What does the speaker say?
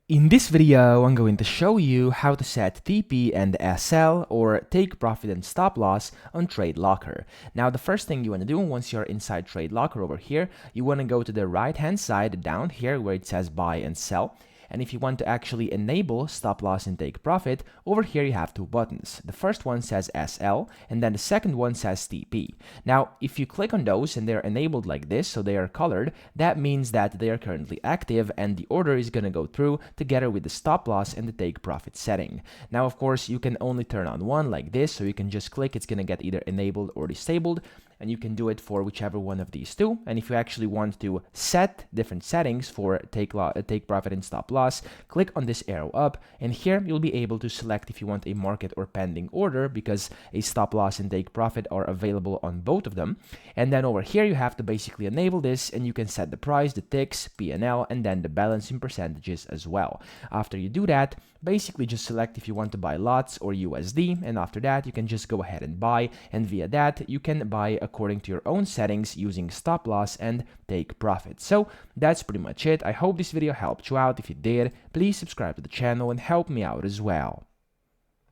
In this video, I'm going to show you how to set TP and SL, or take profit and stop loss, on TradeLocker. Now, the first thing you want to do once you're inside TradeLocker over here, you want to go to the right hand side down here where it says buy and sell. And if you want to actually enable stop loss and take profit, over here you have two buttons. The first one says SL, and then the second one says TP. Now, if you click on those and they're enabled like this, so they are colored, that means that they are currently active and the order is going to go through together with the stop loss and the take profit setting. Now, of course, you can only turn on one like this, so you can just click, it's going to get either enabled or disabled, and you can do it for whichever one of these two. And if you actually want to set different settings for take profit and stop loss, click on this arrow up, and here you'll be able to select if you want a market or pending order, because a stop loss and take profit are available on both of them. And then over here you have to basically enable this, and you can set the price, the ticks, P&L, and then the balance in percentages as well. After you do that, basically just select if you want to buy lots or USD, and after that you can just go ahead and buy, and via that you can buy according to your own settings using stop loss and take profit. So that's pretty much it. I hope this video helped you out. If it did, please subscribe to the channel and help me out as well.